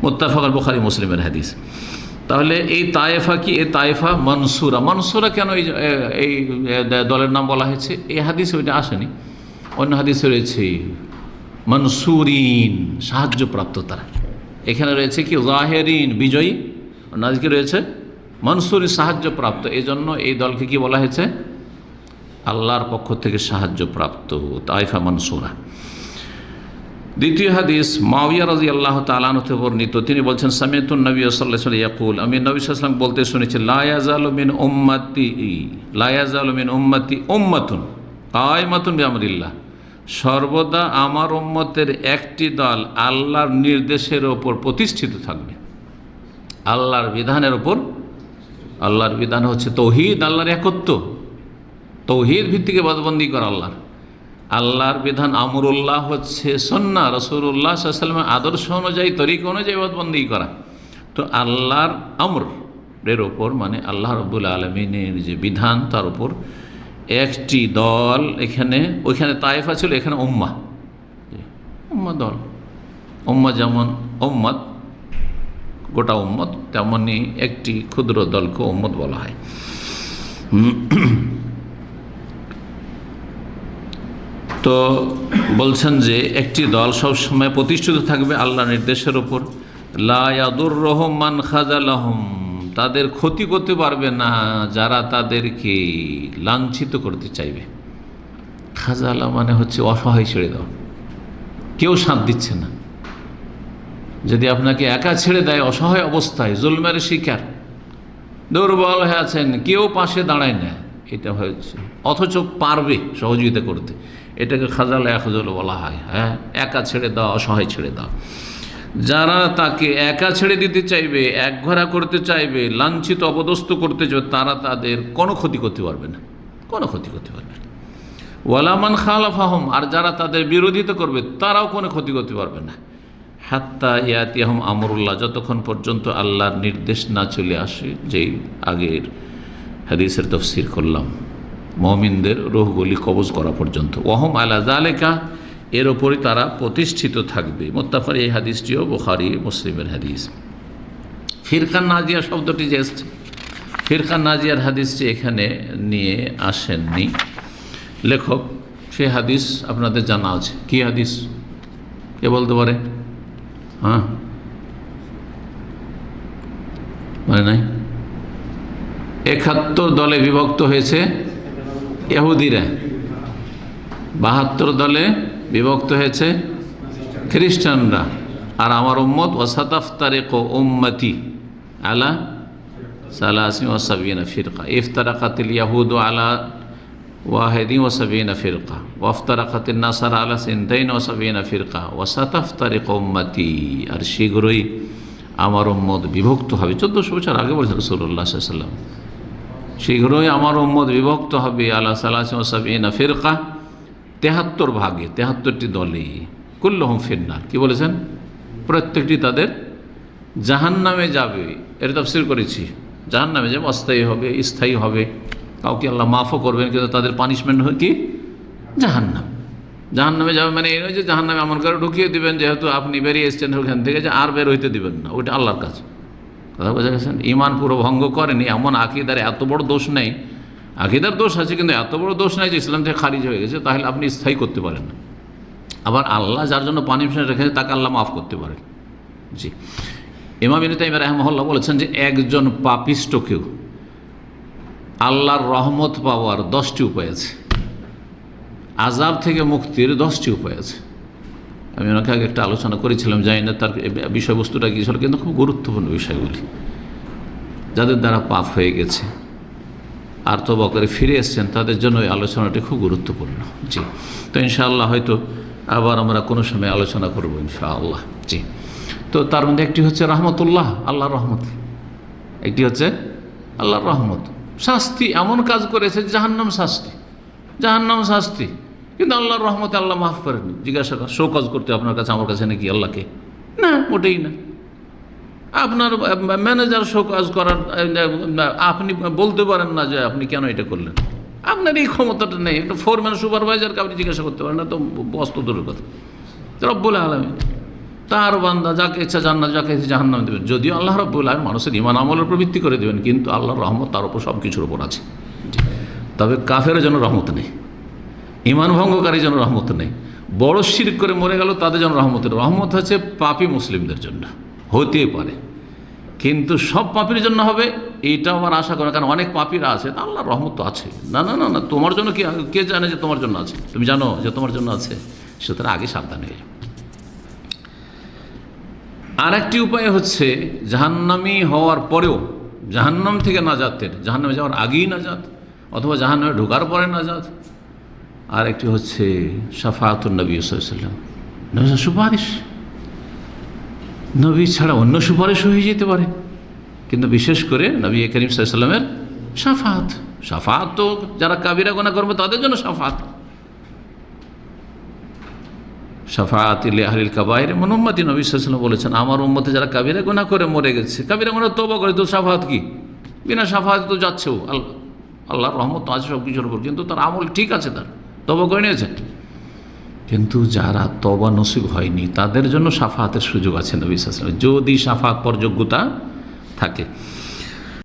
মুত্তাফাক আল বুখারী মুসলিমের হাদিস। তাহলে এই তায়েফা কি, এই তায়েফা মনসুরা। মনসুরা কেন এই দলের নাম বলা হয়েছে? এই হাদিসে ওইটা আসেনি, অন্য হাদিসে রয়েছে মনসুরিন, সাহায্যপ্রাপ্ত তারা। এখানে রয়েছে কি জাহেরিন, বিজয়ী। নাজকে রয়েছে মনসুরি, সাহায্যপ্রাপ্ত। এই জন্য এই দলকে কি বলা হয়েছে? আল্লাহর পক্ষ থেকে সাহায্যপ্রাপ্ত, তায়েফা মনসুরা। দ্বিতীয় হাদিস মুআবিয়া রাদিয়াল্লাহু তাআলা আনহু থেকে বর্ণিত। তিনি বলছেন, সামি'তুন নবী সাল্লাল্লাহু আলাইহি ওয়াসাল্লাম ইয়াকুল, আমি নবী সাল্লাল্লাহু আলাইহি ওয়াসাল্লাম বলতে শুনেছি, লা ইয়াজালু মিন উম্মতি উম্মাতুন কায়মাতুন বিআমরিল্লাহ, সর্বদা আমার উম্মতের একটি দল আল্লাহর নির্দেশের ওপর প্রতিষ্ঠিত থাকবে, আল্লাহর বিধানের ওপর। আল্লাহর বিধান হচ্ছে তৌহিদ, আল্লাহর একত্ব, তৌহিদ ভিত্তিক ইবাদতবন্দি করা আল্লাহর। আল্লাহর বিধান আমরুল্লাহ হচ্ছে সুন্নাহ, রাসূলুল্লাহ সাল্লাল্লাহু আলাইহি ওয়াসাল্লামের আদর্শ অনুযায়ী, তরিকা অনুযায়ী ইবাদতবন্দি করা। তো আল্লাহর আমরের ওপর, মানে আল্লাহ রাব্বুল আলামিনের যে বিধান, তার উপর একটি দল, এখানে ওইখানে তায়েফা ছিল, এখানে উম্মাহ, উম্মাহ দল। উম্মাহ যেমন উম্মত, গোটা উম্মত, তেমনি একটি ক্ষুদ্র দলকে উম্মত বলা হয়। তো বলছেন যে একটি দল সবসময় প্রতিষ্ঠিত থাকবে আল্লাহ নির্দেশের ওপর। লা ইয়াদুররুহুম মান খাযালাহুম, তাদের ক্ষতি করতে পারবে না যারা তাদেরকে লাঞ্ছিত করতে চাইবে। খাজালা মানে হচ্ছে অসহায় ছেড়ে দাও, কেউ সাথ দিচ্ছে না। যদি আপনাকে একা ছেড়ে দেয়, অসহায় অবস্থায়, জুলমের শিকার, দুর্বল হয়ে আছেন, কেউ পাশে দাঁড়ায় না, এটা হচ্ছে, অথচ পারবে সহযোগিতা করতে, এটাকে খাজালা এখজল বলা হয়। হ্যাঁ, একা ছেড়ে দাও, অসহায় ছেড়ে দাও। যারা তাকে একা ছেড়ে দিতে চাইবে, একঘরা করতে চাইবে, লাঞ্ছিত অপদস্থ করতে চাইবে, তারা তাদের কোনো ক্ষতি করতে পারবে না, কোনো ক্ষতি করতে পারবে না। ওয়ালা মান খালাফাহুম, আর যারা তাদের বিরোধিতা করবে, তারাও কোনো ক্ষতি করতে পারবে না। হাত্তা ইয়াতিয়াহুম আমরুল্লাহ, যতক্ষণ পর্যন্ত আল্লাহর নির্দেশ না চলে আসে। যেই আগের হাদিসের তাফসীর করলাম, মুমিনদের রূহগুলি কবজ করা পর্যন্ত। ওয়াহুম আলা যালিকা, এর ওপরই তারা প্রতিষ্ঠিত থাকবে। মুত্তাফাক, এই হাদিসটিও বুখারী মুসলিমের হাদিস। ফিরকান নাজিয়া শব্দটি যে এসছে, ফিরকান নাজিয়ার হাদিসটি এখানে নিয়ে আসেননি লেখক। সে হাদিস আপনাদের জানা আছে। কি হাদিস, কে বলতে পারে? হ্যাঁ, মানে নাই। ৭১ দলে বিভক্ত হয়েছে ইহুদিরা, ৭২ দলে বিভক্ত হয়েছে খ্রিস্টানরা, আর আমার উম্মত ওয়াসাতাফতারিকু উম্মতি আলা ৭৩ ফিরকা, ইফতারাকাতিল ইয়াহুদু আলা ৭১ ফিরকা, ওয়াফতারাকাতিন নাসারা আলা ৭২ ফিরকা, ওয়াসাতাফতারিকু উম্মতি, আর শীঘ্রই আমার উম্মত বিভক্ত হবে। ১৪০০ বছর আগে বলছেন রাসূলুল্লাহ সাল্লাল্লাহু আলাইহি ওয়াসাল্লাম, শীঘ্রই আমার উম্মত বিভক্ত হবে আলা ৭৩ ফিরকা, ৭৩ ভাগে, ৭৩টি দলে। কুল্লুহুম ফিন্নার, কি বলেছেন? প্রত্যেকটি তাদের জাহান্নামে যাবে। এর তাফসীর করেছি, জাহান্নামে যাবে, অস্থায়ী হবে, স্থায়ী হবে। কাউকে আল্লাহ মাফও করবেন, কিন্তু তাদের পানিশমেন্ট হয় কি? জাহান্নাম। জাহান্নামে যাবে মানে এই নয় যে জাহান্নামে এমন করে ঢুকিয়ে দিবেন, যেহেতু আপনি বেরিয়ে এসছেন ওখান থেকে, যে আর বের হইতে দিবেন না, ওইটা আল্লাহর কাছে। কথা বোঝা গেছেন? ইমান পুরো ভঙ্গ করেনি, এমন আকীদার এত বড় দোষ নেই। আকীদার দোষ আছে, কিন্তু এত বড় দোষ নেই যে ইসলাম থেকে খারিজ হয়ে গেছে, তাহলে আপনি স্থায়ী করতে পারেন না। আবার আল্লাহ যার জন্য পানিশমেন্ট রেখেছে, তাকে আল্লাহ মাফ করতে পারেন। জি, ইমাম ইবনে তাইমিয়া রাহিমাহুল্লাহ বলেছেন যে একজন পাপিষ্টকেও আল্লাহর রহমত পাওয়ার 10টি উপায় আছে, আযাব থেকে মুক্তির 10টি উপায় আছে। আমি ওনাকে আগে একটা আলোচনা করেছিলাম, জানি না তার বিষয়বস্তুটা কী ছিল, কিন্তু খুব গুরুত্বপূর্ণ বিষয়গুলি। যাদের দ্বারা পাপ হয়ে গেছে আর তওবা করে ফিরে এসছেন, তাদের জন্য এই আলোচনাটি খুব গুরুত্বপূর্ণ। জি, তো ইনশাআল্লাহ হয়তো আবার আমরা কোনো সময় আলোচনা করবো ইনশাআল্লাহ। জি, তো তার মধ্যে একটি হচ্ছে রহমতুল্লাহ, আল্লাহর রহমত। একটি হচ্ছে আল্লাহর রহমত। শাস্তি, এমন কাজ করেছে জাহান্নাম শাস্তি, জাহান্নাম শাস্তি, কিন্তু আল্লাহর রহমতে আল্লাহ মাফ করেনি। জিজ্ঞাসা কর, শো কাজ করতে আপনার কাছে, আমার কাছে নাকি আল্লাহকে? না, মোটেই না। আপনার ম্যানেজার শো কাজ করার, আপনি বলতে পারেন না যে আপনি কেন এটা করলেন, আপনার এই ক্ষমতাটা নেই। ফোরম্যান, সুপারভাইজারকে আপনি জিজ্ঞাসা করতে পারেন না, তো বস্তু দূরের কথা, রব্বুল আলামিন। তার বান্দা যাকে ইচ্ছা জান্নাত, যাকে ইচ্ছা জাহান্নাম দেবেন। যদিও আল্লাহ রাব্বুল আলামিন মানুষের ঈমান আমলের উপর ভিত্তি করে দেবেন, কিন্তু আল্লাহর রহমত তার উপর সব কিছুর উপর আছে। তবে কাফের জন্য রহমত নেই, ঈমান ভঙ্গকারীর জন্য রহমত নেই, বড় শিরক করে মরে গেল তাদের জন্য রহমতের। রহমত হচ্ছে পাপী মুসলিমদের জন্য, হতে পারে, কিন্তু সব পাপীর জন্য হবে এইটাও আমার আশা করে, কারণ অনেক পাপীরা আছে, আল্লাহর রহমত তো আছে। না না না না, তোমার জন্য কে জানে যে তোমার জন্য আছে? তুমি জানো যে তোমার জন্য আছে, সুতরাং আগে সাবধান হয়ে যাও। আর একটি উপায় হচ্ছে জাহান্নামী হওয়ার পরেও জাহান্নাম থেকে নাজাতের, জাহান্নামে যাওয়ার আগেই নাজাত, অথবা জাহান্নামে ঢোকার পরে নাজাত। আর একটি হচ্ছে শাফাআতুন নবী সাল্লাল্লাহু আলাইহি ওয়াসাল্লাম, নবীর সুপারিশ। নবী ছাড়া অন্য সুপারিশ হয়ে যেতে পারে, কিন্তু বিশেষ করে নবী করিম সাল্লাল্লাহু আলাইহি ওয়াসাল্লামের শাফাআত। শাফাআত তো যারা কাবিরা গুনাহ করবে তাদের জন্য শাফাআত। শাফাআত লিল আহলিল কাবায়ের মিন উম্মতি, নবী সাল্লাল্লাহু আলাইহি ওয়াসাল্লাম বলেছেন আমার উম্মতে যারা কাবিরা গুনাহ করে মরে গেছে, কাবিরা গুনাহ তওবা করে, তো শাফাআত কি? বিনা শাফাআত তো যাচ্ছেও, আল্লাহর রহমত তো আছে সব কিছুর উপর, কিন্তু তার আমল ঠিক আছে, তার তওবা করে নিয়েছে। কিন্তু যারা তওবা নসিব হয়নি তাদের জন্য শাফাআতের সুযোগ আছে নবী সাল্লাল্লাহু আলাইহি ওয়াসাল্লাম, যদি শাফাআত পর যোগ্যতা থাকে।